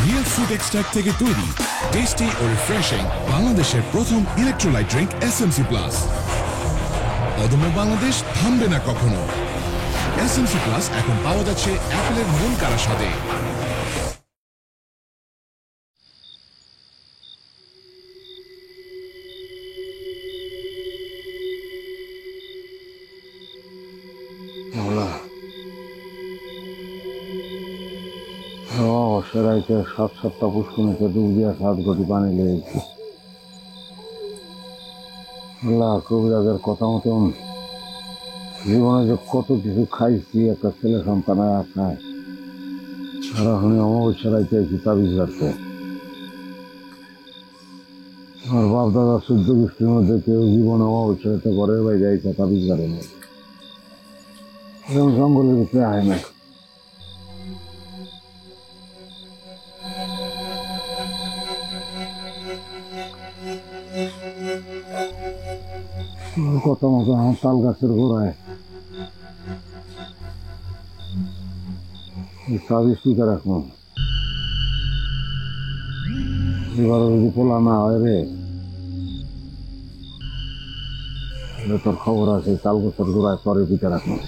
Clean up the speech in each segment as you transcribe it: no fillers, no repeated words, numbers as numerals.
Real fruit extract থেকে তৈরি tasty ও refreshing বাংলাদেশের প্রথম ইলেকট্রোলাইট ড্রিঙ্ক এসএমসি প্লাস। অদম্য বাংলাদেশ থামবে না কখনো। এসএমসি প্লাস এখন পাওয়া যাচ্ছে অ্যাপেলের মন কাড়া স্বাদে। সেরাইতে 7-7টা পুষ্কুনিতে ডুব দিয়া 7 ঘটি পানি লেগেছি। আল্লাহ, কবিরাজের কথা মতন জীবনে যে কত কিছু খাইছি একটা ছেলে সন্তান আশায়, সারাক্ষণে অমাবস্যা রাইতে আছি তাবিজ রাখতে। আমার বাপ দাদা 14 গোষ্ঠীর মধ্যে কেউ জীবন অমাবস্যা রাইতে ঘরের বাইরে আইসা তাবিজ রাখে না, জঙ্গলের ভিতরে আয় না। কত মতো আমার তাল গাছের গোড়ায় তাবিজ টিকা রাখুন। এবারও যদি পোলা না হয় রে, তোর খবর আছে তাল গাছের গোড়ায় পরে টিকা রাখুন।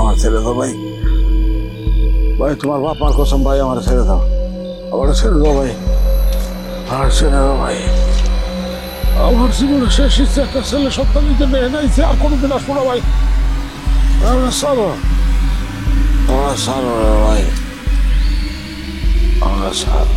আমার ছেড়ে দাও ভাই, ভাই তোমার বাপার কসম ভাই, আমার ছেড়ে দাও, আমার ছেড়ে দাও ভাই, আমার ছেড়ে দাও ভাই। আমার জীবনে শেষ ইচ্ছে একটা ছেলে সন্তান নিতে মেয়ে নাইছে, আর কোনোদিন আসবো না ভাই। আমরা সারো, আমরা সারো ভাই, আমরা সার।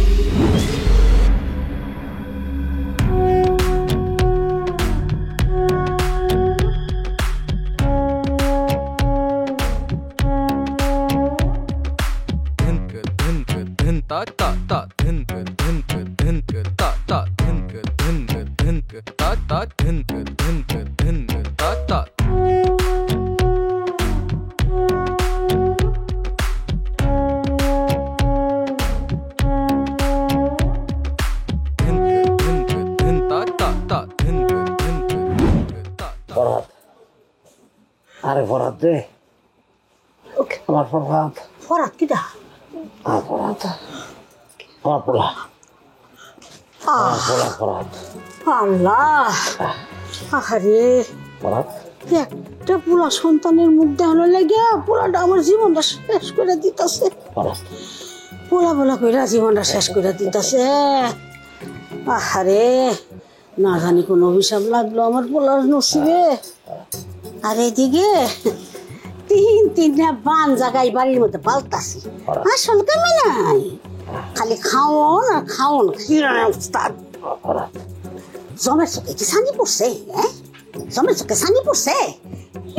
আরে ফরাত রে, আমার ফরাত। ফরাত কিটা? ফরাত আমার পোলা, আমার পোলা ফরাত। আল্লাহ, আরে ফরাত একটা পোলা সন্তানের মুখ দেখানো লাগে পোলাটা আমার জীবনটা শেষ করে দিতেছে। ফরাত পোলা পোলা কইরা জীবনটা শেষ করে দিতেছে। আরে না জানি কোন অভিশাপ লাগলো আমার পোলার নসিবে। আর এদিকে তিনটা বান জায়গায় বাড়ির মধ্যে পাল্টাছি, আসল কামে নাই, খালি খাওন আর খাওন। জমের চোখে কি সানি পড়ছে? হ্যাঁ, জমের চোখে সানি পড়ছে।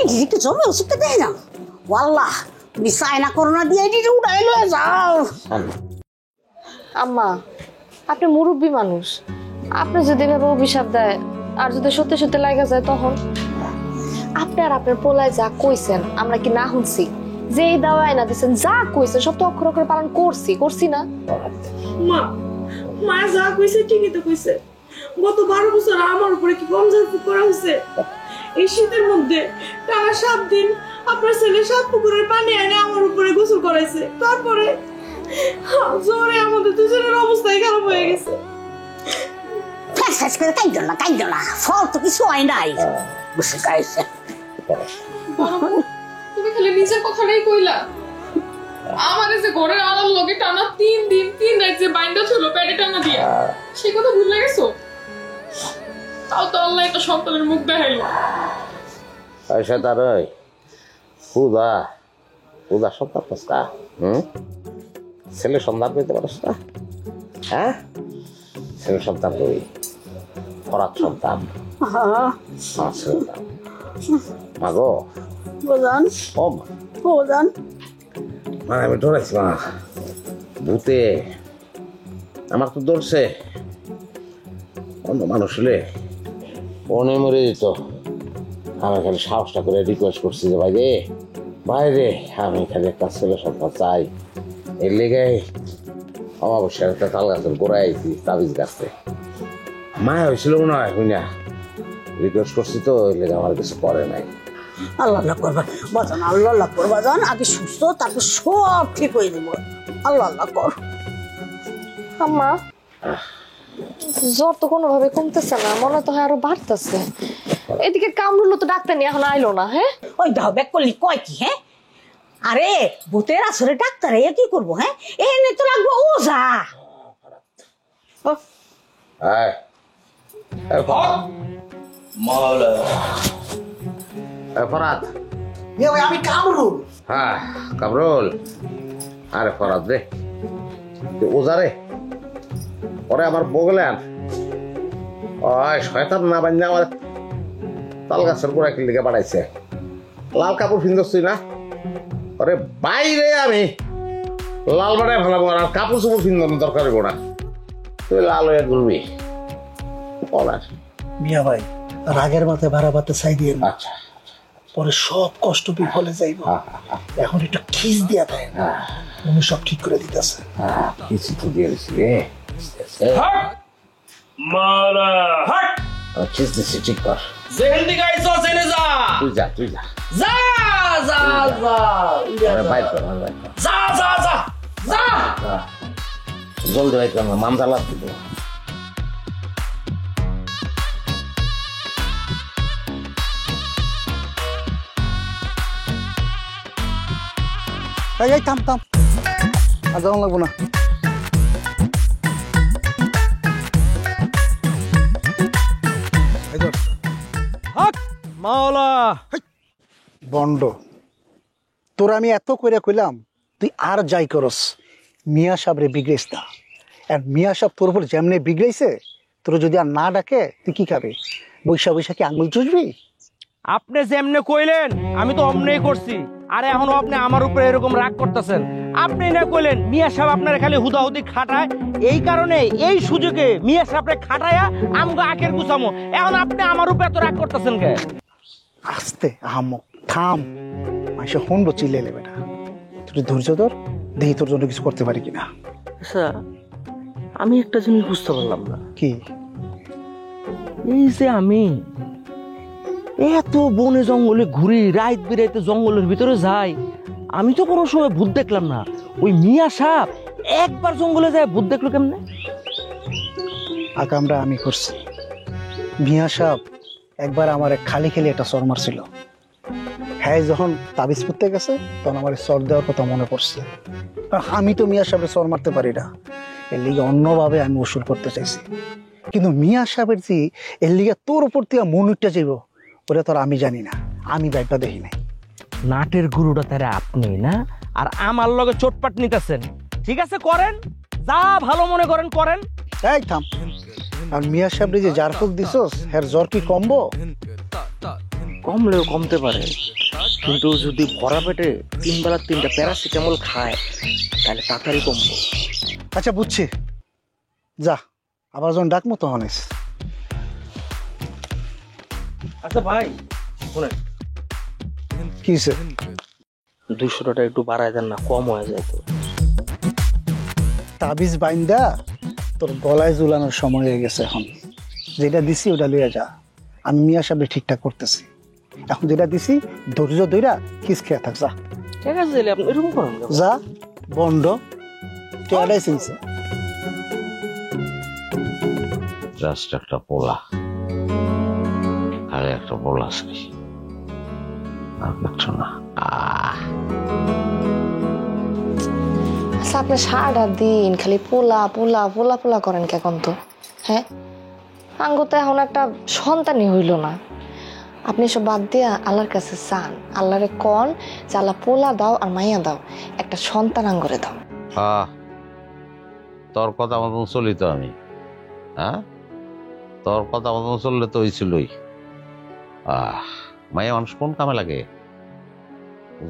এটি একটু জমে ওষুধটা দেয় না। ওয়াল্লাহ, তুমি চায়না করোনা দিয়ে এটি উড়াই লয়ে যাও। আম্মা, আপনি মুরব্বী মানুষ, আপনি যদি এভাবে অভিশাপ দেয় আর যদি সত্যি সত্যি লাগা যায়, তখন আপনি আর আপনার পোলায় যা কইছেন আমরা কি না শুনছি? যে দাওয়াই না দিচ্ছেন, যা কইছেন সব তো অক্ষর অক্ষর পালন করছি না? মা, মা যা কইছে ঠিকই তো কইছে। গত 12 বছর আমার উপরে কি কম ঝাড়ফুঁক করা হয়েছে? এই শীতের মধ্যে টানা 7 দিন আপনার ছেলে 7 পুকুরের পানি এনে আমার উপরে গোসল করাইছে। তারপরে জ্বরে আমাদের দুজনের অবস্থাই খারাপ হয়ে গেছে। কাইদ না, ফল তো কিছু হয় নাই। গোসল করাইছে। তুমি খালি নিজের কথাটাই কইলা। আমাদের যে ঘরের আলার লগে টানা 3 দিন 3 রাত যে বাইন্ডা ছিল পেটে টানা দিয়া, সেই কথা ভুলে গেছো? তাও তো আল্লাহ একটা সন্তানের মুখ দেখাইলো। শয়তান ওই পূজা পূজা সন্তান পাস না ছেলে সন্তান পেতে পারস না হ্যাঁ ছেলে সন্তান কই ফরাত সন্তান মাগো বাজান ও মা বাজান মানে আমি ডরাইছি মা ভূতে আমার তো ধরছে অন্য মানুষ হলে মনে মরে যেত আমি খালি সাহসটা করে রিকোয়েস্ট করছি যে ভাই রে বাইরে আমি খালি একটা ছেলে সন্তান চাই এর লেগে অমাবস্যার একটা তাল গাছের গোড়ায় আইছি তাবিজ গাছে মায়া হয়েছিল মনে হয় হুই না রিকোয়েস্ট করছি তো এর লেগে আমার কিছু করে নাই আল্লাহ আল্লাহ করবা বাজান আল্লাহ আল্লাহ কর বাজান আগে সুস্থ তারপর সব ঠিক হয়ে দেবো আল্লাহ আল্লাহ কর আম্মা জ্বর তো কোনোভাবে কমতেছে না মনে তো হয় আরো বাড়তেছে এদিকে কামড়ুলো তো ডাক্তার নিয়ে এখন আইলো না হ্যাঁ ওই দাও ব্যাক করলি কয় কি হ্যাঁ আরে ভূতের আসরে ডাক্তার এ কি করবো হ্যাঁ এনে তো লাগবো ওঝা এই, এই ফরাত। এই ফরাত আমি কামরুল। হ্যাঁ কামরুল আরে ফরাত রে ওজা রে ওরে আমার বগলেন ওই শয়তান না বান্ধে আমার তাল গাছের গোড়া কি লিখে পাঠাইছে লাল কাপড় ফিন্দছি না ওরে বাইরে আমি লাল বাড়ায় ভালো আর কাপড় চোপড় ফিন্দানোর দরকার হইব না তুই লাল হয়ে ঘুরবি বলার মিয়া ভাই রাগের মাথায় ভাড়া পাতে চাই দিয়ে আচ্ছা পরে সব কষ্ট বিফলে যাইব এখন একটু খিস দিয়া দেয় উনি সব ঠিক করে দিতেছে কিছু তো দিয়ে দিছি রে মালা হাট খিস দিছি ঠিক কর যেখান থেকে আইছো জেনে যা তুই যা তুই যা যা যা যা আরে বাইর কর বাইর কর যা যা যা যা জলদি বাইর কর না মামদা লাগ দিব এই থাম থাম আর যাওয়া লাগবো না মাওলা বন্ড তোর আমি এত করে কইলাম তুই আর যাই করস মিয়া সাহেবরে বিগড়েস না আর মিয়া সাহেব তোর উপর যেমনি বিগড়াইছে তোর যদি আর না ডাকে তুই কি খাবি বৈশা বৈশা কি আঙুল চুষবি আপনি যেমনে কইলেন আমি তো অমনেই করছি আরে এখনো আপনি আমার উপরে এরকম রাগ করতেছেন আপনি না কইলেন মিয়া সাহেব আপনার খালি হুদাহুদি খাটায় এই কারণে এই সুযোগে মিয়া সাহেবরে খাটায়া আমগো আখের গুছামো এখন আপনি আমার উপরে এত রাগ করতেছেন কে আস্তে আহামক থাম মাসে শুনবো চিল্লে নেবে না তুই ধৈর্য ধর দেখি তোর জন্য কিছু করতে পারি কিনা আচ্ছা আমি একটা জিনিস বুঝতে পারলাম না কি এই যে আমি এত বনে জঙ্গলে ঘুরি রাত বিরাইতে জঙ্গলের ভিতরে যাই আমি তো কোনো সময় ভূত দেখলাম না ওই মিয়া সাহেব একবার জঙ্গলে যায় ভূত দেখলো কেমনে আকামটা আমি করছি মিয়া সাহেব একবার আমার খালি খেলি একটা সর মারছিল হ্যাঁ যখন তাবিজ পড়তে গেছে তখন আমার সর দেওয়ার কথা মনে পড়ছে আর আমি তো মিয়া সাহেবের সর মারতে পারি না এর লিগে অন্যভাবে আমি ওসুল করতে চাইছি কিন্তু মিয়া সাহেবের যে এর লিগে তোর উপর থেকে মন উঠতে যাইব ওটা তোর আমি জানি না আমি ব্যাগটা দেখি নাই নাটের গুরুটা তারা আপনি না আর আমার লগে চোটপাট নিতেছেন ঠিক আছে করেন যা ভালো মনে করেন করেন এই থাম আর মিয়া সাহেবরে যে জার ফুক দিছস হের জ্বর কি কমবো কমলেও কমতে পারে কিন্তু যদি ভরা পেটে 3 বেলা 3টা প্যারাসিটামল খায় তাহলে তাড়াতাড়ি কমবো আচ্ছা বুঝছি যা আবার যখন ডাকমো তখন এস আচ্ছা ভাই শুনেন কি হয়েছে 200 টাকা একটু বাড়ায় দেন না কম হয়ে যায় তো তাবিজ বাইন্দা তোর গলায় ঝুলানোর সময় হয়ে গেছে এখন যেটা দিছি ওটা লইয়া যা আমি মিয়া সাহেব ঠিকঠাক করতেছি এখন যেটা দিছি ধৈর্য ধইরা কিস খেয়ে থাক যা ঠিক আছে আপনি এরকম করেন যা বন্ড টেয়ারাই চিনছে জাস্ট একটা পোলা আরে একটা পোলা আছে আর কিছু না আচ্ছা আপনি সারাটা দিন খালি পোলা পোলা পোলা পোলা করেন কেন তো হ্যাঁ আঙ্গু তো এখন একটা সন্তানই হইল না আপনি সব বাদ দিয়া আল্লাহর কাছে চান, আল্লাহরে কন যে আল্লাহ পোলা দাও আর মাইয়া দাও, একটা সন্তান আঙ্গরে দাও। হ্যাঁ, তোর কথা মতন চলি তো আমি। হ্যাঁ, তোর কথা মতন চললে তো হয়েছিলই। মাইয়া মানুষ কোন কামে লাগে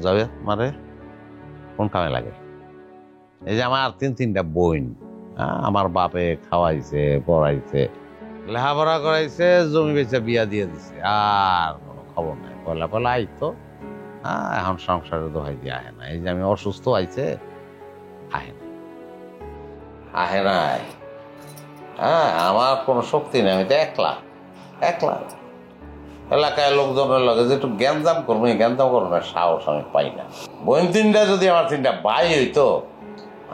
যাবে মারে, কোন কামে লাগে? এই যে আমার 3-3টা বোন, আমার বাপে খাওয়াইছে, পড়াইছে, লেখাপড়া করাইছে, জমি বেচে বিয়া দিয়ে দিছে, আর কোনো খবর নাই। পয়লা আইতো, এখন সংসারে দোহাই দিয়ে আহে না। এই যে আমি অসুস্থ আইছে, আহে না, আহে নাই। আমার কোনো শক্তি নেই, আমি তো একলা এলাকায় লোকজনের লগে যে একটু গ্যাঞ্জাম করবো, গ্যাঞ্জাম করবো না সাহস আমি পাই না। বোন 3টা যদি আমার 3টা ভাই হইতো,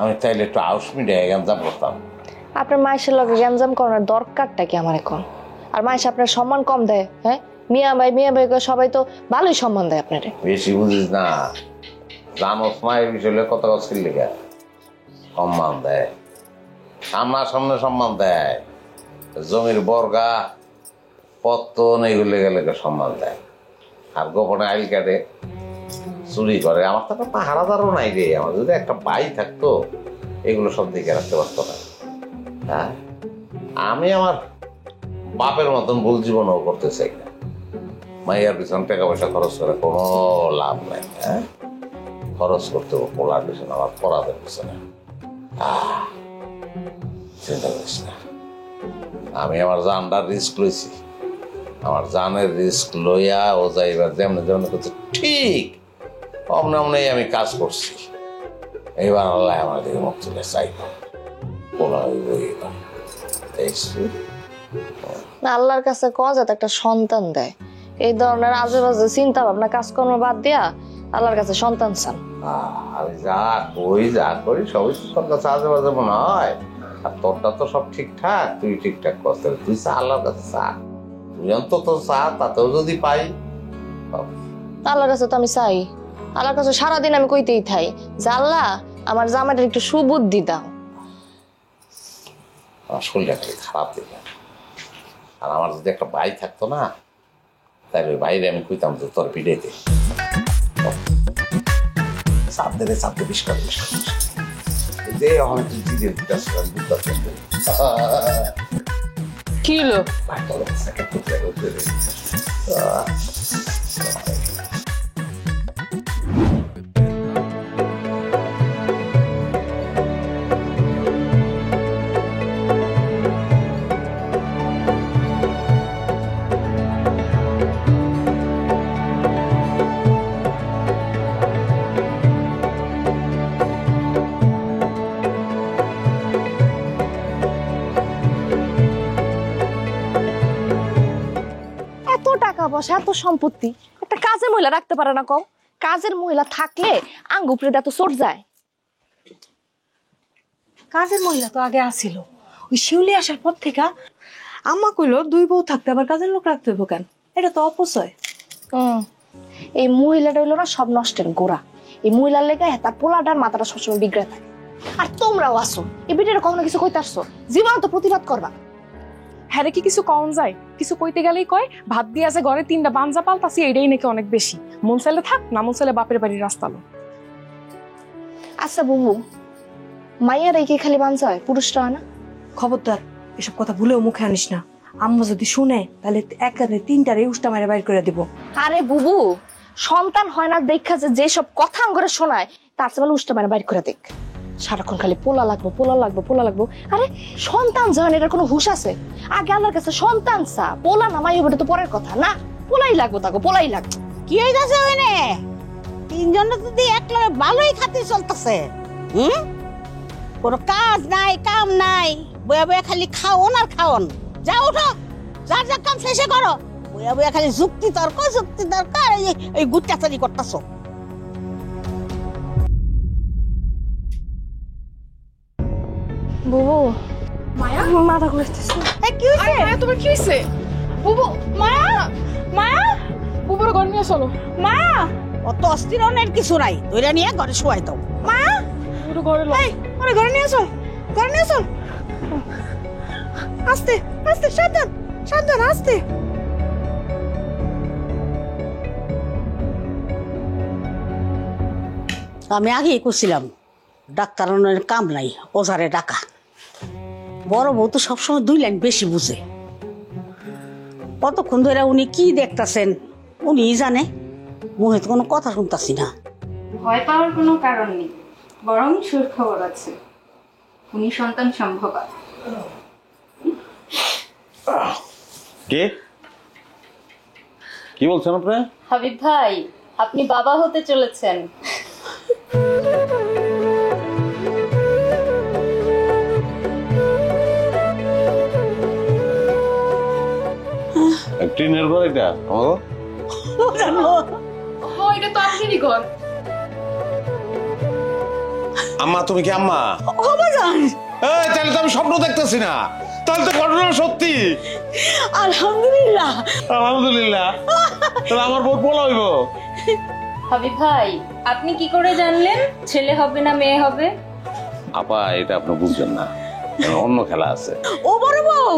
আমি তাইলে একটু আউস মিডিয়া গ্যাঞ্জাম করতাম। আপনার মায়ের লগে গ্যাঞ্জাম করার দরকারটা কি আমার এখন? আর মায়ের আপনার সম্মান কম দেয়? হ্যাঁ, মিয়া ভাই সবাই তো ভালোই সম্মান দেয় আপনারে। বেশি বুঝিস না, জানোস না এই বিষয়ে কত কথা লেগে সম্মান দেয়, সামনে সম্মান দেয়, জমির বর্গা পত্তন এইগুলো গেলে সম্মান দেয়, আর গোপনে আইল কাটে, চুরি করে। আমার তো একটা পাহারাদারও নাই রে। আমার যদি একটা ভাই থাকতো এগুলো সব দিকে রাখতে পারতো না। হ্যাঁ, আমি আমার বাপের মতন ভুল জীবনও করতে চাই না। মাইয়ার পিছনে টাকা পয়সা খরচ করে কোনো লাভ নাই। হ্যাঁ, খরচ করতে হবে পোলার পিছনে, আমার পড়াদের পিছনে। চিন্তা করিস না, আমি আমার জানটার রিস্ক লইছি। আমার জানের রিস্ক লইয়া ও যাইবার যেমন করছে ঠিক অমনে আমি কাজ করছি। এইবার আল্লাহ আমার দিকে মুখ তুলে চাইব, পোলা হইব। আল্লাহর কাছে কওয়া যাতে একটা সন্তান দেয়। এই ধরনের আজেবাজে চিন্তা ভাবনা কাজকর্ম বাদ দিয়া আল্লাহর কাছে সন্তান চান। আমি যা করি সবই তোর কাছে আজেবাজে মনে হয়, আর তোরটা তো সব ঠিকঠাক, তুই ঠিকঠাক করতে, তুই চা আল্লাহর কাছে চা, তুই অন্তত চা, তাতেও যদি পাই। আল্লাহর কাছে তো আমি চাই, আল্লাহর কাছে সারাদিন আমি কইতেই থাই যে আল্লাহ আমার জামাইটার একটু সুবুদ্ধি দাও। আমার শরীরটা খালি খারাপ দিবে। আর আমার যদি একটা ভাই থাকতো না, তাই ওই বাইরে আমি কইতাম যে তোর পিড়েতে চাপ দেবে বিষ্কার যে অনেক কি হলো? এত সম্পত্তি একটা কাজের মহিলা রাখতে পারে না? কও, কাজের মহিলা থাকলে আঙ্গ উপরে এত চোট যায়। কাজের মহিলা তো আগে আসিল, ওই শিউলি আসার পর থেকে আম্মা কইলো 2 বউ থাকতে আবার কাজের লোক রাখতে হইব কেন? এটা তো অপচয়। এই মহিলাটা হইলো না সব নষ্টের গোড়া। এই মহিলার লেগে তার পোলাটার মাথাটা সবসময় বিগড়ে থাকে। আর তোমরাও আসো এই বিটিটা কখনো কিছু কইতে আসছো, জীবন তো প্রতিবাদ করবা। হ্যাঁ কি কিছু কম যায়? কিছু কইতে গেলেই কয় ভাত দিয়ে আছে ঘরে 3টা বাঞ্জা পাল্টাছি, এইটাই নাকি অনেক বেশি। মন চাইলে থাক, না মন চাইলে বাপের বাড়ির রাস্তা লো। আচ্ছা বুবু, মাইয়ার এই কি খালি বাঞ্জা হয়, পুরুষরা হয় না? খবরদার এসব কথা ভুলেও মুখে আনিস না। আম্মা যদি শুনে তাহলে একেবারে 3টারে উষ্টা মেরে বাইর করে দিব। আরে বুবু, সন্তান হয় না দেখা যে সব কথা করে শোনায়, তার চেয়ে ভালো উষ্টা মেরে বাইর করে দেখ। সারাক্ষণ খালি পোলা লাগবো। আরে সন্তান যখন এটার কোনো হুঁশ আছে? আগে আল্লাহর কাছে সন্তান চা, পোলা নামাই হবে তো পরের কথা না। পোলাই লাগবো, পোলাই লাগবে। কি হয়ে যাচ্ছে ওইনে? 3জন যদি একলগে ভালোই খাতে চলতেছে, কোনো কাজ নাই কাম নাই, বয়া বয়া খালি খাওন আর খাওন। যাও উঠো, যার যা কাম শেষে করো। বয়া বয়া খালি যুক্তি তর্ক এই গুট্টাচারি করতেছো। বুবু, মায়া মাথা ঘুরতেছে। কি হয়েছে? মায়া তোমার কি হয়েছে? বুবু, মায়া বুবুর ঘর নিয়ে চলো। মায়া অত অস্থির অনেক কিছু নাই, ধরে নিয়ে ঘরে শুয়াই দাও। মায়া বুবুর ঘরে লো। আরে ঘরে নিয়ে চল, আস্তে আস্তে, সাবধান আস্তে। আমি আগেই করছিলাম ডাক্তার কাম নাই, ওঝারে ডাকা। বড় বউ তো সবসময় 2 লাইন বেশি বুঝে। কতক্ষণ ধরে উনি কি দেখতাছেন উনিই জানে, মুখে তো কোনো কথা শুনতাছি না। ভয় পাওয়ার কোনো কারণ নেই, বরং সুখবর আছে, উনি সন্তান সম্ভবা। কে কি বলছেন আপনি? হাবিব ভাই, আপনি বাবা হতে চলেছেন। ট্রেনের ঘর এটা আমাকে জানো এটা তো আপনারই ঘর। আম্মা, তুমি কি আম্মা? বাবাজান, এই তাহলে তো আমি স্বপ্ন দেখতেছি না, তাহলে তো ঘটনা সত্যি। আলহামদুলিল্লাহ। আলহামদুলিল্লাহ। তাহলে আমার বউ পোলা হইব। হাবিব ভাই, আপনি কি করে জানলেন ছেলে হবে না মেয়ে হবে? আপা, এটা আপনি বুঝছেন না, অন্য খেলা আছে। ও বড় বউ,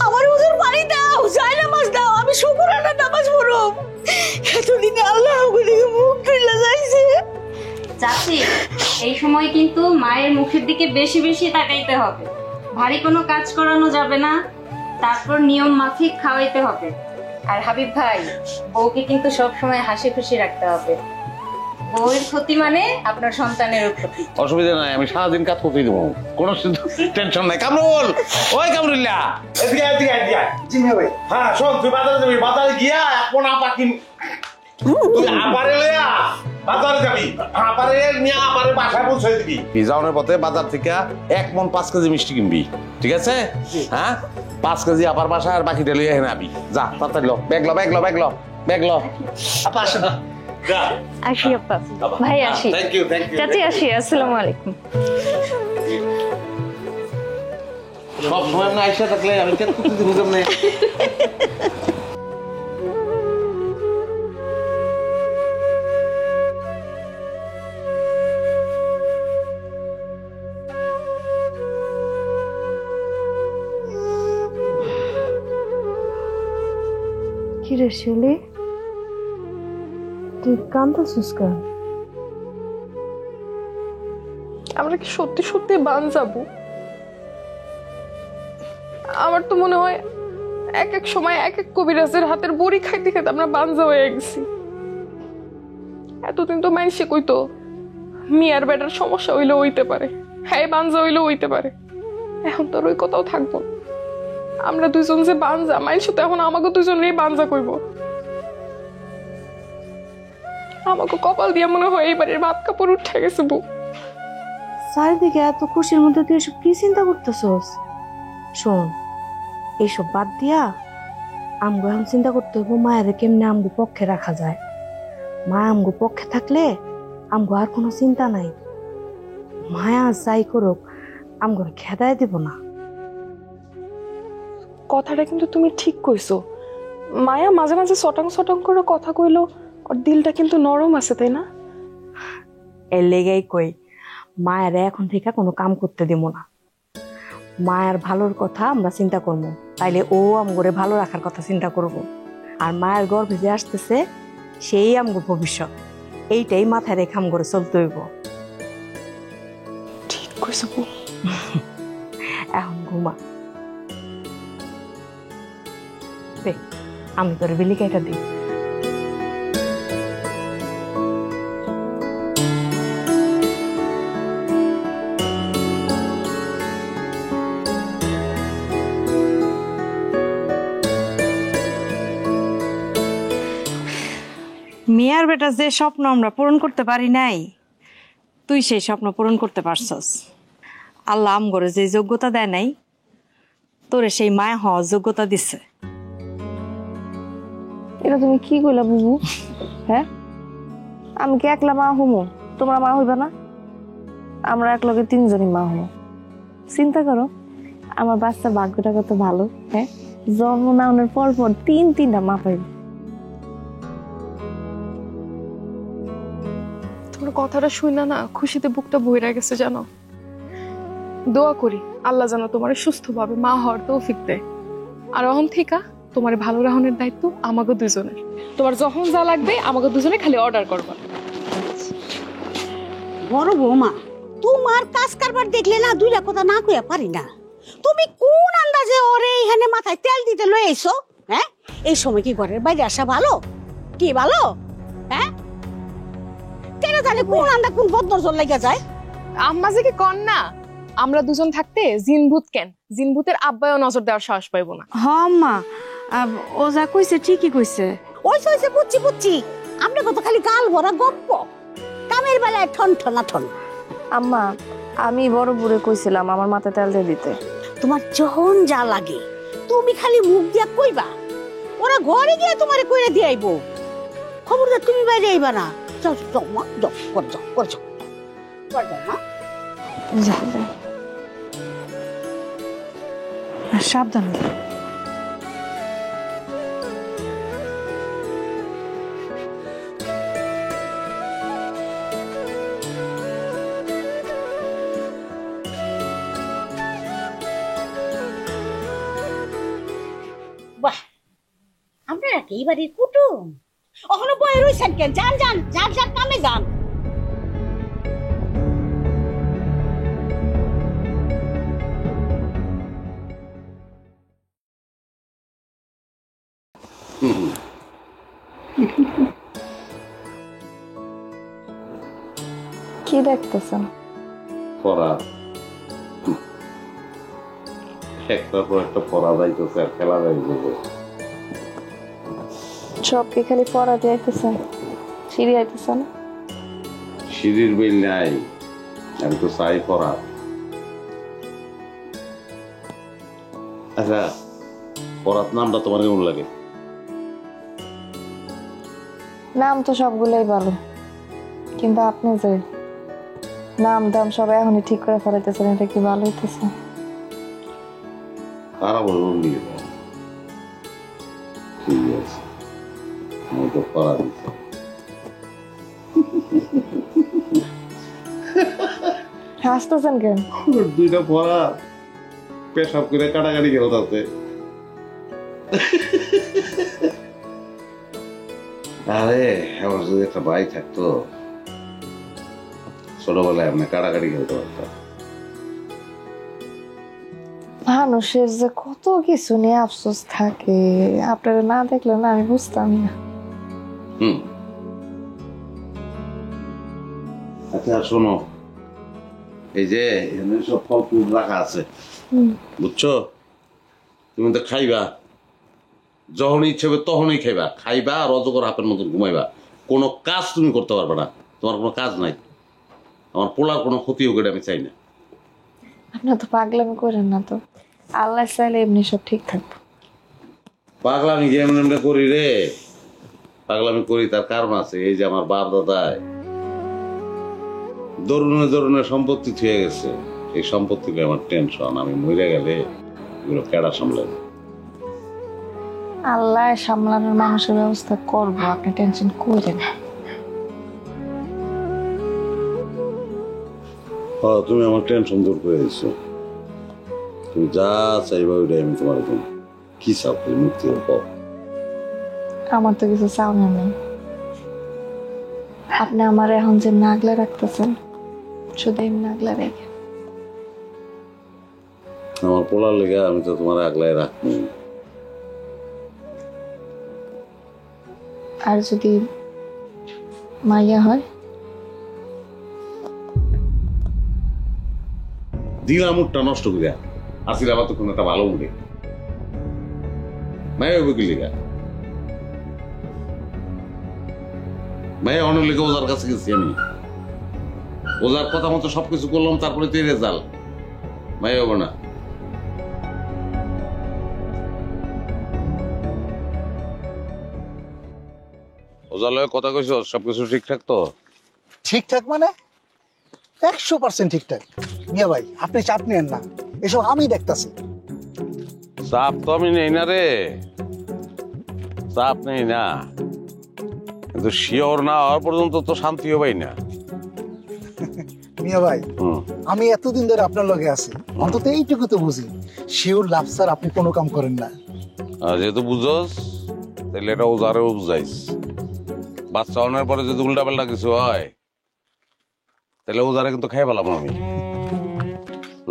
আমার হুজুর পানি দাও, যাই নামাজ দাও, আমি শুকরানা নামাজ পড়ব। এতদিনে আল্লাহ আমাকে মুখ ফিরলা যাইছে। চাচি, এই সময় কিন্তু মায়ের মুখের দিকে বেশি বেশি তাকাইতে হবে, ভারী কোনো কাজ করানো যাবে না, তারপর নিয়ম মাফিক খাওয়াইতে হবে। আর হাবিব ভাই, বউকে কিন্তু সবসময় হাসি খুশি রাখতে হবে। বউয়ের ক্ষতি মানে আপনার সন্তানেরও ক্ষতি। অসুবিধা নাই, আমি সারাদিন কাজ করতে দেবো, কোনো টেনশন নাই। কামরুল, ওই কামরুল্লাহ, এদিকে এদিকে এদিকে। জি ভাই। হ্যাঁ শোন, তুই বাজারে যাবি, বাজারে গিয়া এখন আপা কিন, তুই আপারে লইয়া বাজারে যাবি, আপারে নিয়ে আপারে বাসায় পৌঁছে দিবি। যাওয়ার পথে বাজার থেকে 1 মণ 5 কেজি মিষ্টি কিনবি, ঠিক আছে? হ্যাঁ 5 কেজি আপার বাসায়, আর বাকিটা লইয়া এনে আবি। যা তাড়াতাড়ি লো, ব্যাগ লো ব্যাগ লো ব্যাগ লো ব্যাগ লো। আপা আসে না, আসি আপা, ভাই আসি। Thank you thank you. চাচি আসি, আসসালামু আলাইকুম। সব সময় না আইসা থাকলে আমি কেন করতে দিব কেমনে? কি রে শিউলি, তুই কাঁদতেছিস কেন? আমরা কি সত্যি সত্যি বান যাবো? আমার তো মনে হয় এক এক সময় এক এক কবিরাজের হাতের বড়ি খাইতে খাইতে আমরা বানজা হয়ে গেছি। এতদিন তো মানুষে কইতো মিয়ার বেটার সমস্যা হইলেও হইতে পারে, হ্যাঁ বানজা হইলেও হইতে পারে। এখন তো আর ওই কথাও থাকবো না। আমরা দুইজন যে বানজা, মানুষ তো এখন আমাকে দুজনেই বানজা কইব। আমাকে কপাল দিয়ে মনে হয় এইবারের ভাত কাপড় উঠে গেছে বউ। চারিদিকে এত খুশির মধ্যে তুই এসব কি চিন্তা করতেছস? শোন, এইসব বাদ দিয়া আমগো এখন চিন্তা করতে হইব মায়ের কেমনে আমগো পক্ষে রাখা যায়। মা আমগো পক্ষে থাকলে আমগো আর কোনো চিন্তা নাই। মায়া যাই করুক আমগো খেদায় দিব না। কথাটা কিন্তু তুমি ঠিক কইছো। মায়া মাঝে মাঝে সটং সটং করে কথা কইলো, ওর দিলটা কিন্তু নরম আছে, তাই না? এর লেগেই কই মায়ের এখন থেকে কোনো কাম করতে দিব না। মায়ের ভালোর কথা আমরা চিন্তা করব, তাইলে ও আমগরে ভালো রাখার কথা চিন্তা করব। আর মায়ের গর্ভে যে আসতেছে সেই আমগো ভবিষ্যৎ, এইটাই মাথায় রেখে আমগরে চলতে হইব। ঠিক কইছো বউ। এখন ঘুমা, দে আমি তোর বিলিকাইটা দিই। মিয়ার বেটা যে স্বপ্ন আমরা পূরণ করতে পারি নাই, তুই সেই স্বপ্ন পূরণ করতে পারছস। আল্লাহ আমগরে যে যোগ্যতা দেয় নাই, তোরে সেই মায়া হওয়ার যোগ্যতা দিচ্ছে। এটা তুমি কি কইলা বুবু? হ্যাঁ, আমি কি একলা মা হমু? তোমরা মা হইবা না? আমরা একলগে 3 জনই মা হমু। চিন্তা করো আমার বাচ্চার ভাগ্যটা কত ভালো। হ্যাঁ, জন্ম নেওয়ার পর পর 3টা মা পাইব। তোমার কথাটা শুনে না খুশিতে বুকটা ভরে গেছে জানো। দোয়া করি আল্লাহ যেন তোমার সুস্থভাবে মা হওয়ার তৌফিক দেয়। আর এখন থেকে তোমার ভালো রাখনের দায়িত্ব আমাকে দুজনের। তোমার যখন যা লাগবে আমাকে দুজনে খালি অর্ডার করবা। বড় বৌমা, তোমার কাজ কারবার দেখলে না দুইটা কথা না কইয়া পারি না। তুমি কোন আন্দাজে ওরে এখানে মাথায় তেল দিতে লয়ে আইছো? হ্যাঁ, এই সময় কি ঘরের বাইরে আসা ভালো? কি ভালো? হ্যাঁ, কেন জানে কোন আন্দা কোন বদনজর লাগা যায়? আম্মা যে কি কন না, আমরা দুজন থাকতে জিনভূত কেন, জিনভূতের আব্বায়ও নজর দেওয়ার সাহস পাইবো না। হ্যাঁ মা, ও যা কইছে ঠিকই কইছে। ওইছে বুঝছি বুঝছি, আমরা কত খালি গাল ভরা গপ্প, কামের বেলায় ঠন ঠনা ঠন। আম্মা, আমি বড় বুড়ে কইছিলাম আমার মাথায় তেল দিয়ে দিতে। তোমার যখন যা লাগে তুমি খালি মুখ দিয়া কইবা, ওরা ঘরে গিয়ে তোমারে কইরা দিয়ে আইবো। খবরদার তুমি বাইরে আইবা না। যাও যাও মা, যাও করে যাও করে যাও করে যাও মা। সাবধানে। বাহ, আমরা এই বাড়ির কুটুম, ওখানে বয়ে রয়েছেন কেন? যান যান যান যান, কামে যান। কি দেখতেছেন? পড়া একটার পর একটা পড়া যাইতেছে আর খেলা যাইতেছে। সব কি খালি পড়াতে আইতেছেন? সিঁড়ি আইতেছে না? সিঁড়ির বিল নাই, আমি তো চাই পড়া। আচ্ছা, পড়ার নামটা তোমার কেমন লাগে? নাম তো সবগুলোই ভালো, কিন্তু আপনি যে নাম দাম সব এখনই ঠিক করে ফেলাইতেছেন, এটা কি ভালো হইতেছে? তারা বলবো নিয়ে ঠিক আছে, আমি তো পড়া দিচ্ছি। হাসতেছেন কেন? দুইটা পড়া পেশাব করে কাটাকাটি খেলত আছে। আরে আমার যদি একটা ভাই থাকতো, ছোটবেলায় আপনি কাটাকাটি খেলতে পারতাম। মানুষের যে কত কিছু নিয়ে আফসোস থাকে, আপনারা না দেখলে না আমি বুঝতাম না। আচ্ছা শোনো, এই যে এখানে সব ফল ফুল রাখা আছে, বুঝছো? তুমি তো খাইবা, যখন ইচ্ছে হবে তখনই খাইবা, খাইবা আর অজগর হাতের মতন ঘুমাইবা। কোনো কাজ তুমি করতে পারবে না, তোমার কোনো কাজ নাই। আমার পোলার কোনো ক্ষতি হোক এটা আমি চাই না। আপনার তো পাগলামি করেন না তো, আল্লাহ চাইলে এমনি সব ঠিক থাকবো। পাগলামি যেমন আমরা করি রে, পাগলামি করি তার কারণ আছে। এই যে আমার বাপ দাদায় দরুনে দরুনে সম্পত্তি থুয়ে গেছে, এই সম্পত্তি আমার টেনশন। আমি মরে গেলে এগুলো কেডা সামলাবে? আল্লাহ সামলানোর মানুষের ব্যবস্থা করবো, আপনি টেনশন করেন না। তুমি আমার টেনশন দূর করে দিচ্ছো। তুমি যা চাইবা ওইটাই আমি তোমার জন্য। কি চাও তুমি মুক্তি পাও? আমার তো কিছু চাওনা নেই, আপনি আমার এখন যে নাগলে রাখতেছেন শুধু এমনি নাগলে রেখে। আমার পোলার লেগে আমি তো তোমার আগলায় রাখবো। আর যদি মাইয়া হয়? দিলাম মুখটা নষ্ট করিয়া, আসলে আবার তো কোনো একটা ভালো মুখে মায়া হইব কি লেগা? মায়া অনেক লেগে ওজার কাছে গেছি আমি, ওজার কথা মতো সবকিছু করলাম, তারপরে তো রেজাল্ট। মায়া হবো না। ওজার লগে কথা কইছ, সবকিছু ঠিকঠাক তো? ঠিকঠাক মানে 100% ঠিকঠাক। মিয়া ভাই, আপনি চাপ নেন না, এসব আমি দেখতাছি। চাপ তো আমি নেই না রে, চাপ নেই না, কিন্তু শিওর না হওয়ার পর্যন্ত তো শান্তি হবেই না। মিয়া ভাই, আমি এতদিন ধরে আপনার লগে আছি, অন্তত এইটুকু তো বুঝি শিওর লাভ স্যার আপনি কোনো কাম করেন না। যেহেতু বুঝোস তাহলে এটা ওজারেও বুঝাইস। বাচ্চা হওয়ার পরে যদি উল্টা পাল্টা কিছু হয় তাহলে ওজারে কিন্তু খাই পেলাম আমি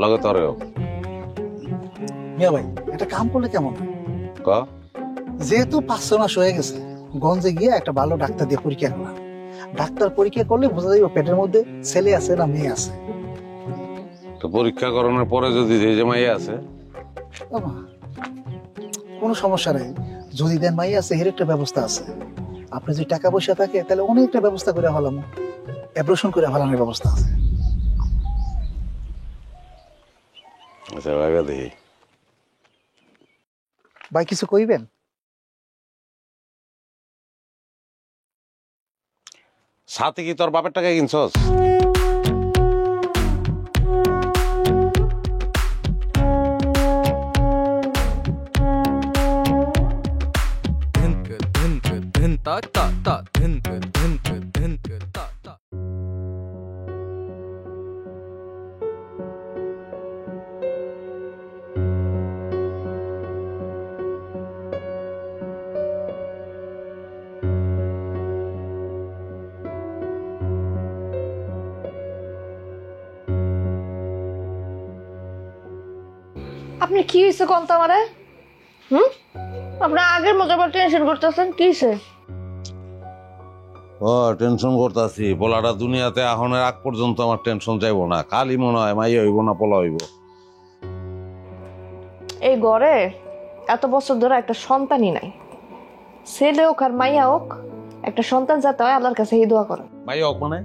লগে তরেও মিয়া ভাই একটা কাম করলে কেমন হয়? ক যেহেতু 500 মাস হয়ে গেছে, গঞ্জে গিয়ে একটা ভালো ডাক্তার দিয়ে পরীক্ষা করা। ডাক্তার পরীক্ষা করলে বোঝা যাবে পেটের মধ্যে ছেলে আছে না মেয়ে আছে। তো পরীক্ষা করানোর পরে যদি যে মাইয়া আছে বাবা, কোনো সমস্যা নেই, যদি দেন মাই আছে এর একটা ব্যবস্থা আছে। আপনি যদি টাকা পয়সা থাকে তাহলে অনেকটা ব্যবস্থা করে ফেলাম, অপারেশন করে ফেলানোর ব্যবস্থা আছে। আচ্ছা ভাইবা দেখি ভাই কিছু কইবেন? সাথে কি তোর বাপের টাকা কিনছস? আপনি কি হয়েছে কোন তো আমারে? আপনি আগের মতো আবার টেনশন করতেছেন, কি হয়েছে? ও টেনশন করতেছি, পোলাটা দুনিয়াতে এখনের আগ পর্যন্ত আমার টেনশন যাইব না, খালি মনে হয় মাইয়া হইব না পোলা হইব। এই ঘরে এত বছর ধরে একটা সন্তানই নাই, ছেলে হোক আর মাইয়া হোক, একটা সন্তান যাতে হয় আল্লাহর কাছে এই দোয়া করে। মাইয়া হোক মানে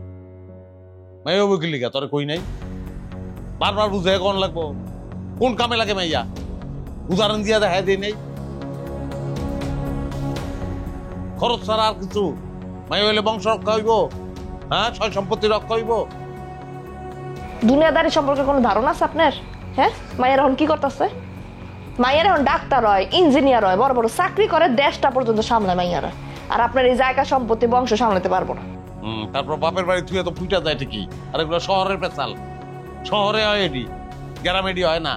মাইয়া হইব কি লিগা তোরে কই নাই? বারবার বুঝে কোন লাগবো, কোন কামে লাগে মাইয়া? উদাহরণ দিয়া দেখাই দিই নেই, খরচ ছাড়া আর কিছু? মাইয়া হইলে বংশ রক্ষা হইব, হ্যাঁ, সয় সম্পত্তি রক্ষা হইব। দুনিয়াদারি সম্পর্কে কোনো ধারণা আছে আপনার? হ্যাঁ, মায়ের এখন কি করতেছে? মায়ের এখন ডাক্তার হয়, ইঞ্জিনিয়ার হয়, বড় বড় চাকরি করে, দেশটা পর্যন্ত সামলায় মাইয়ারা। আর আপনার এই জায়গা সম্পত্তি বংশ সামলাতে পারবো না। তারপর বাপের বাড়ি থুয়ে তো ফুটা যায় ঠিকই, আর এগুলো শহরের পেছাল। শহরে হয় এটি, গ্রামে এটি হয় না।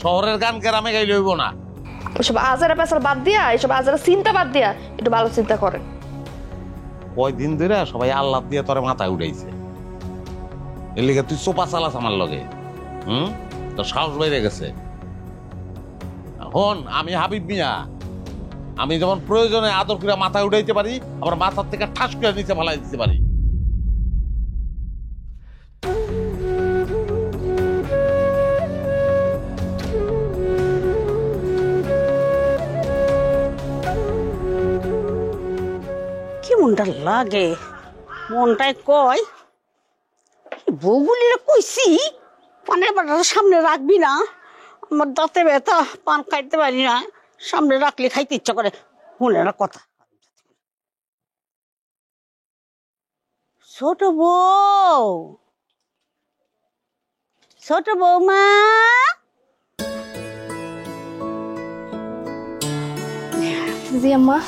শহরের গান গ্রামে গাইলে হইব না। ওইসব আজারা পেছাল বাদ দিয়া, এইসব আজারা চিন্তা বাদ দিয়া একটু ভালো চিন্তা করেন। কয়দিন ধরে সবাই আল্লাহ দিয়ে তোরে মাথায় উঠাইছে, এর লিগে তুই চোপা চালাস আমার লগে। তোর সাহস বাইরে গেছে। হন আমি হাবিব মিয়া, আমি যেমন প্রয়োজনে আদর করে মাথায় উঠাইতে পারি, আবার মাথার থেকে ঠাস করে নিচে ফালাই দিতে পারি। কি মনটা লাগে, মনটাই কয় বউগুলিরে কইছি পানের বাটার সামনে রাখবি না, আমার দাঁতে ব্যথা, পান খাইতে পারি না, সামনে রাখলে খাইতে ইচ্ছা করে। মনে না কথা। ছোট বউ, ছোট বৌমা, জি আম্মা।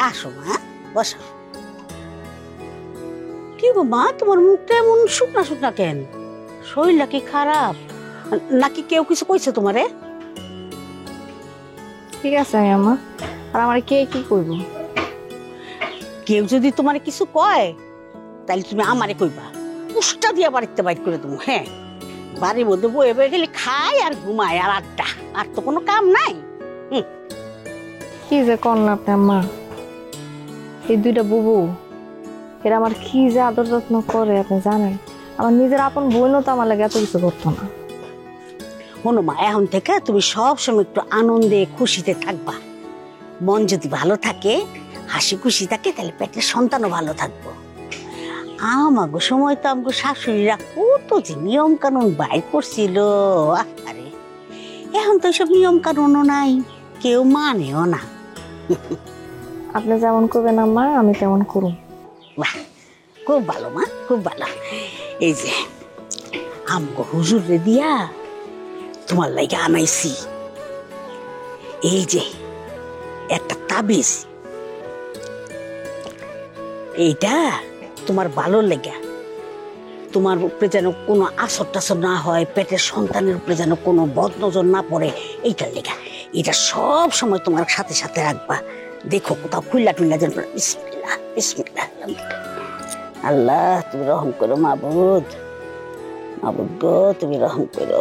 আসো মা, বসো। কি গো মা, তোমার মুখটা এমন শুকনা শুকনা কেন? শরীরটা কি খারাপ নাকি কেউ কিছু কইছে তোমারে? ঠিক আছে আম্মা, আর আমার কে কি করব? কেউ যদি তোমারে কিছু কয় তাহলে তুমি আমারে কইবা, উষ্টা দিয়া বাড়িতে বাইর করে দেবো। হ্যাঁ, বাড়ির মধ্যে বয়ে বয়ে গেলে খায় আর ঘুমায় আর আড্ডা, আর তো কোনো কাম নাই। কি যে কর না আপনি আম্মা, এই দুইটা বুবু এরা আমার কি যে আদর যত্ন করে আপনি জানেন? আমার নিজের আপন বোনও তো আমার লাগে এত কিছু করতো না। শোনো মা, এখন থেকে তুমি সব সময় একটু আনন্দে খুশিতে থাকবা। মন যদি ভালো থাকে, হাসি খুশি থাকে, তাহলে পেটের সন্তানও ভালো থাকবো। আমাগো সময় তো আমাগো শাশুড়িরা কত যে নিয়ম কানুন বাইর করছিল, আরে এখন তো সব নিয়ম কানুনও নাই, কেউ মানেও না। আপনি যেমন করবেন আম্মা, আমি তেমন করুন। বাহ, খুব ভালো মা, খুব ভালো। এই যে আমগো হুজুরে দিয়া তোমার লাগে আনাইছি, এই যে একটা তাবিজ, এইটা তোমার ভালো লেগে, তোমার উপরে যেন কোনো আসর টাসর না হয়, পেটের সন্তানের উপরে যেন কোনো বদনজর না পড়ে, এইটার লেগে। এটা সব সময় তোমার সাথে সাথে রাখবা। দেখো কোথাও খুল্লা টুল্লা যেন। বিসমিল্লাহ বিসমিল্লাহ। আল্লাহ তুমি রহম করো মাবুদ, মাবুদ গো তুমি রহম করো।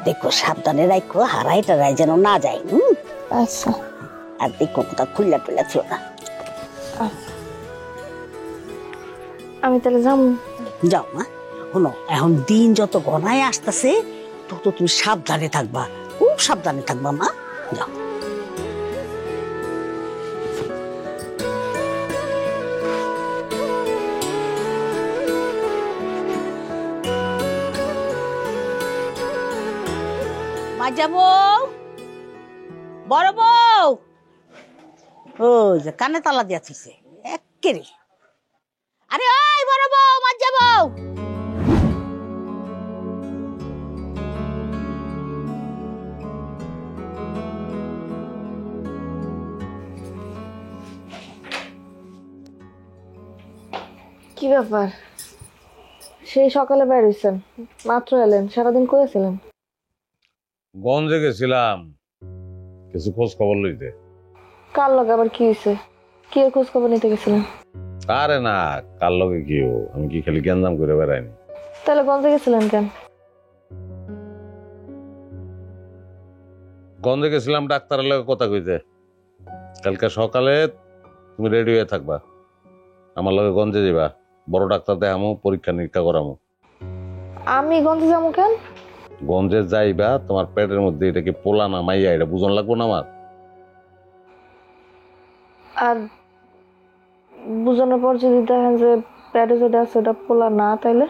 দেখো সাবধানে রাখো, হারাই টারাই যেন না যায়। আচ্ছা আর দেখো কোথাও খুললা টুল্লা ছিল না। আমি তাহলে যাবো। যাও মা। শোনো, এখন দিন যত ঘনায় আসতেছে তত তুমি সাবধানে থাকবা, খুব সাবধানে থাকবা মা। যাও। মা যাবো, বড় বউ। ও যে কানে তালা দিয়েছে একেরে। আরে ওই বড় বউ, মা যাবো। কি ব্যাপার, সেই সকালে বের হইছেন, মাত্র এলেন, সারাদিন করেছিলেন? গঞ্জে গেছিলাম কিছু খোঁজ খবর লইতে। কার লগে আবার কি হয়েছে? কি খোঁজ খবর নিতে গেছিলেন? আরে না, কার লগে কি আমি কি খালি জ্ঞানদাম করে বেড়াইনি। তাহলে গঞ্জে গেছিলেন কেন? গঞ্জে গেছিলাম ডাক্তারের লগে কথা কইতে। কালকে সকালে তুমি রেডি হয়ে থাকবা, আমার লগে গঞ্জে যাবা, বড় ডাক্তার দেখামু, পরীক্ষা নিরীক্ষা করামু। আমি গঞ্জে যাবো কেন? গঞ্জে যাইবা, তোমার পেটের মধ্যে এটা কি পোলা না মাইয়া এটা বুঝন লাগবো না আমার। আর বুঝানোর পর যদি দেখেন যে পেটে যেটা আছে ওটা পোলা না, তাইলে?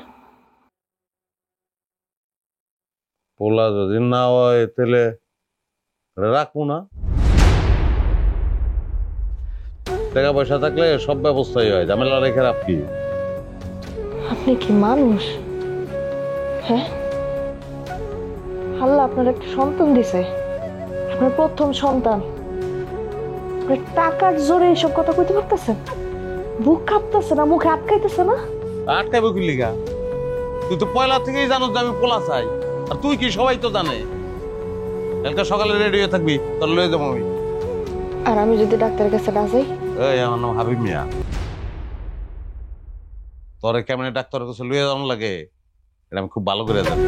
পোলা যদি না হয় তাহলে রাখবো না। টাকা পয়সা থাকলে সব ব্যবস্থাই হয়, ঝামেলা রেখে রাখ কি। আপনি কি মানুষ? হ্যাঁ, আল্লাহ আপনার একটা সন্তান দিছে, আপনার প্রথম সন্তান। আপনি টাকার জোরে এইসব কথা কইতে পারতেছেন? বুক কাঁপতেছে না, মুখে আটকাইতেছে না? আটকাইবে কি লিগা? তুই তো পয়লা থেকেই জানো যে আমি পোলা চাই, আর তুই কি সবাই তো জানে। কালকে সকালে রেডি হয়ে থাকবি, তোর লয়ে যাবো আমি। আর আমি যদি ডাক্তারের কাছে না যাই? এই আমার নাম হাবিব মিয়া। তোরে কেমনে ডাক্তারের কাছে লয়ে যাওয়ার লাগে এটা আমি খুব ভালো করে জানি।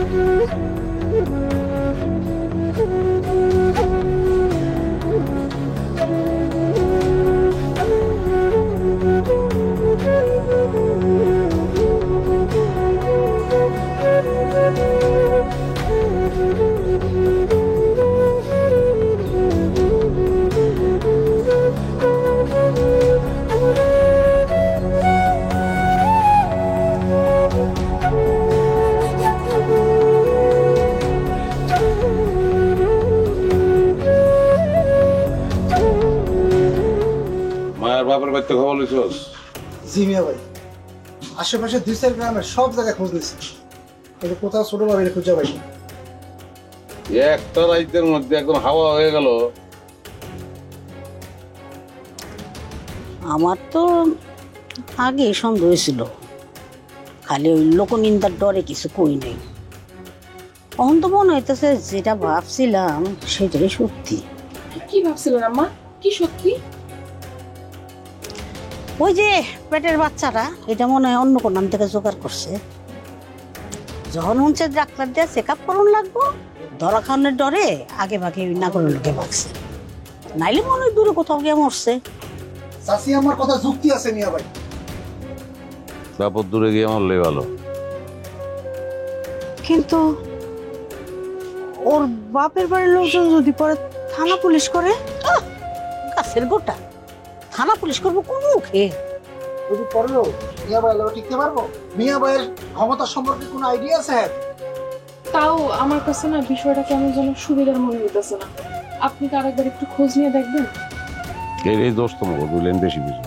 মায়ের বাপের বাড়িতে খবর লইছস? জি মিয়া ভাই, আশেপাশে 2-4 গ্রামের সব জায়গায় খোঁজ নিয়েছি, কিন্তু কোথাও ছোট ভাবিরে খুঁজে পাইনি। একটা রাইতের মধ্যে একদম হাওয়া হয়ে গেল। আমার তো আগে সন্দেহ হয়েছিল, খালি ওই লোকনিন্দার ডরে কিছু কই নাই। তখন তো মনে হইতেছে যেটা ভাবছিলাম সেটাই সত্যি। কি ভাবছিলেন আম্মা? কি সত্যি? ওই যে পেটের বাচ্চাটা, এটা মনে হয় অন্য কোন নাম থেকে জোগাড় করছে। যখন হচ্ছে ডাক্তার দিয়ে চেক আপ করুন লাগবো, ধরা খাওয়ানোর ডরে আগে ভাগে না করে লোকে ভাগছে, নাইলে মনে হয় দূরে কোথাও গিয়ে মরছে। চাচি আমার কথা যুক্তি আছে মিয়া ভাই। তারপর দূরে গিয়ে মরলেই ভালো। কিন্তু ওর বাপের বাড়ির লোকজন যদি পরে থানা পুলিশ করে, গাছের গোটা থানা পুলিশ করবো কোন মুখে? যদি পড়লো মিয়া ভাই লোক টিকতে পারবো? মিয়া ভাইয়ের ক্ষমতা সম্পর্কে কোনো আইডিয়া আছে? তাও আমার কাছে না বিষয়টা কেমন যেন সুবিধার মনে হইতেছে না। আপনি কি আরেকবার একটু খোঁজ নিয়ে দেখবেন? এই দোষ তোমাকে বুঝলেন বেশি বুঝি,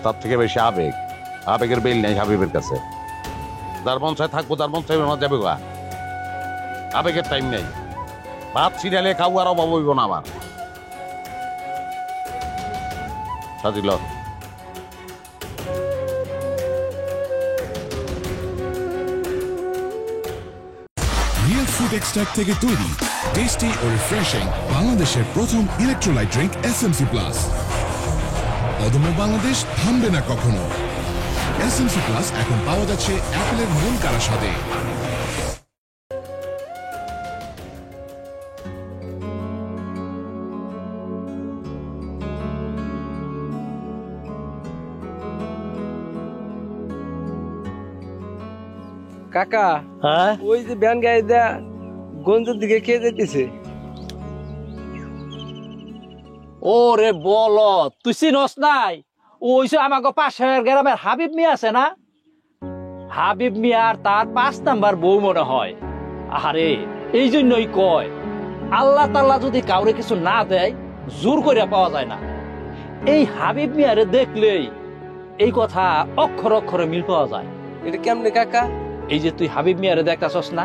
তার থেকে বেশি আবেগ। আবেগের বেল নেই হাবিবের কাছে। যার মন চায় থাকবো, তার মন চাইবে না যাবে গা। আবেগের টাইম নেই। ভাত সিরিয়ালে খাও আর অভাব হইব না আমার। সাজিল রিয়েল ফ্রুট এক্সট্রাক্ট থেকে তৈরি টেস্টি ও রিফ্রেশিং বাংলাদেশের প্রথম ইলেকট্রোলাইট ড্রিঙ্ক এসএমসি প্লাস। অদম্য বাংলাদেশ থামবে না কখনো। এসএমসি প্লাস এখন পাওয়া যাচ্ছে অ্যাপেলের মন কাড়া স্বাদে। কাকা, হ্যাঁ, ওই যে ব্যান গাড়ি দেয়া গঞ্জের দিকে কে যেতেছে? ওরে বল, তুই চিনস নাই? ওই যে আমাকে পাশের গ্রামের হাবিব মিয়া আছে না, হাবিব মিয়ার তার 5 নাম্বার বউ মনে হয়। আরে এই জন্যই কয় আল্লাহ তাআলা যদি কাউরে কিছু না দেয় জোর করে পাওয়া যায় না। এই হাবিব মিয়ারে দেখলেই এই কথা অক্ষর অক্ষরে মিল পাওয়া যায়। এটা কেমনে কাকা? এই যে তুই হাবিব মিয়ারে দেখতাছস না,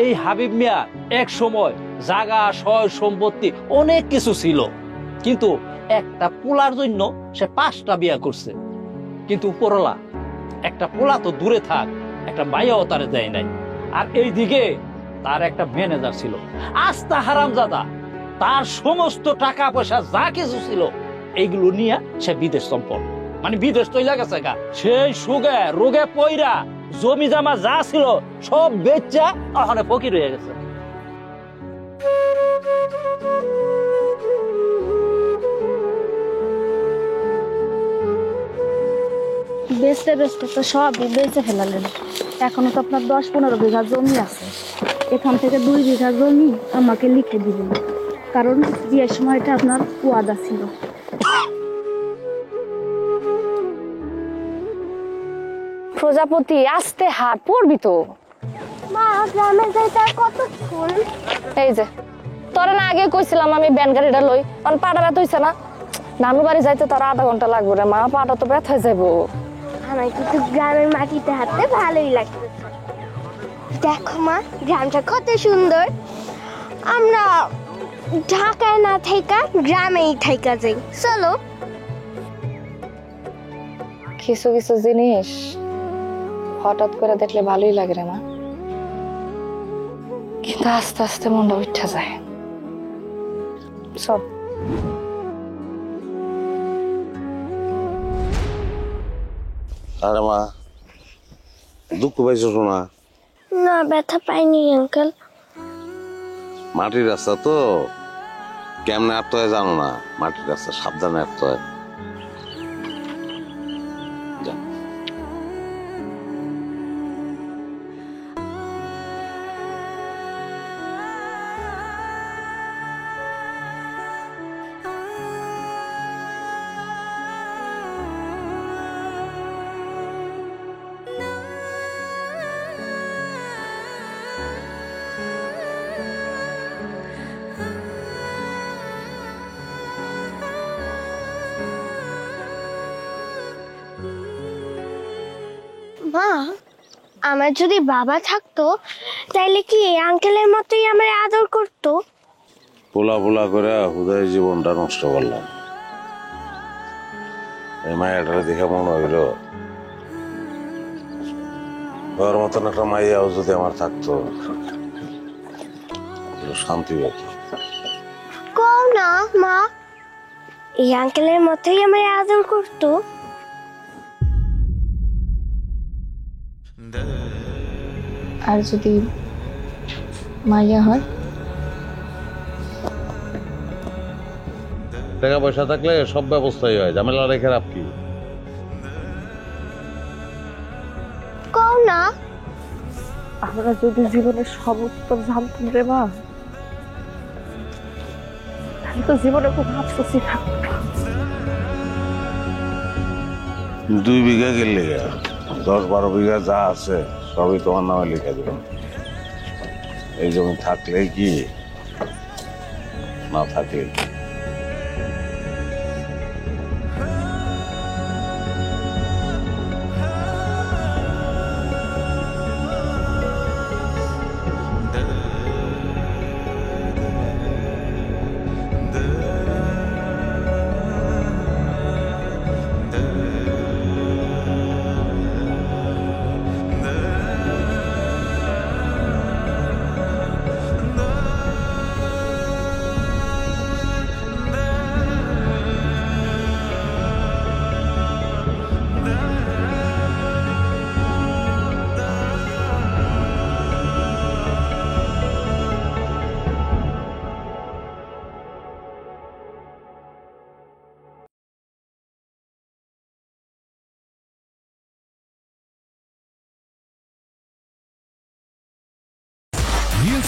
এই হাবিব মিয়া এক সময় জাগা সয় সম্পত্তি অনেক কিছু ছিল, কিন্তু একটা পোলার জন্য সে 5টা বিয়া করছে। কিন্তু উপরওয়ালা একটা পোলা তো দূরে থাক, একটা মাইয়াও তারে দেয় নাই। আর এইদিকে তার একটা ম্যানেজার ছিল আস্তা হারামজাদা, তার সমস্ত টাকা পয়সা যা কিছু ছিল এইগুলো নিয়ে সে বিদেশ সম্পদ, মানে বিদেশ তৈলা গেছে গা। সেই সুগে রোগে পইরা জমি জামা যা ছিল সব বেচা ওখানে ফকির হয়ে গেছে। বেচতে বেচতে তো সবই বেচে ফেলালেন। এখনো তো আপনার 10-15 বিঘা জমি আছে। এখান থেকে 2 বিঘা জমি আমাকে লিখে দিবেন, কারণ বিয়ের সময়টা আপনার ওয়াদা ছিল। প্রজাপতি আস্তে হাত পড়বি তো। মা, গ্রামে যাইতে আর কতক্ষণ? এই যে তোরে না আগে কইছিলাম আমি ব্যান গাড়িটা লই, কারণ পাটা ব্যথা হইছে না। নানু বাড়ি যাইতে তোর 1/2 ঘন্টা লাগবে রে মা, পাটা তো ব্যথা হয়ে যাবো। আমার কিন্তু গ্রামের মাটিতে হাঁটতে ভালোই লাগে। দেখো মা, গ্রামটা কত সুন্দর। আমরা ঢাকায় না থাইকা গ্রামেই থাইকা যাই, চলো। কিছু কিছু জিনিস হঠাৎ করে দেখলে ভালোই লাগে রে মা, কিন্তু আস্তে আস্তে মনটা উঠে যায়। চল। আরে মা, দুঃখ পাইছো শোনা? না, ব্যথা পাইনি আঙ্কেল। মাটির রাস্তা তো কেমনে আটতে হয় জানো না? মাটির রাস্তা সাবধানে আটতে হয়। মা, আমার যদি বাবা থাকতো তাইলে কি এই আঙ্কেলের মতোই আমার আদর করতো? পোলা পোলা করে হুদায় জীবনটা নষ্ট করলাম। এই মায়াটা দেখে মনে হইল ওর মতন একটা মাইয়াও যদি আমার থাকতো শান্তি পেত। কও না মা, এই আঙ্কেলের মতোই আমার আদর করতো। আর যদি মাইয়া হয়? টাকা পয়সা থাকলে সব ব্যবস্থাই হয়, ঝামেলা রেখে লাভ কি? কও না। আমরা যদি জীবনের সব উত্তর জানতাম রে মা, তাহলে তো জীবনে খুব আফসোসই থাকতো। 2 বিঘা গেলে 10-12 বিঘা যা আছে সবই তোমার নামে লিখে দেব। এই জমি থাকলে কি, না থাকলে কি?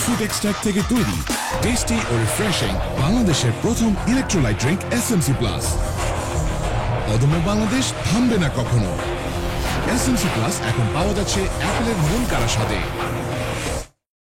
সুপারফুড এক্সট্রাক্ট থেকে তৈরি টেস্টি ও রিফ্রেশিং বাংলাদেশের প্রথম ইলেকট্রোলাইট ড্রিঙ্ক এসএমসি প্লাস। অদম্য বাংলাদেশ থামবে না কখনো। এসএমসি প্লাস এখন পাওয়া যাচ্ছে অ্যাপেলের মন কাড়া স্বাদে।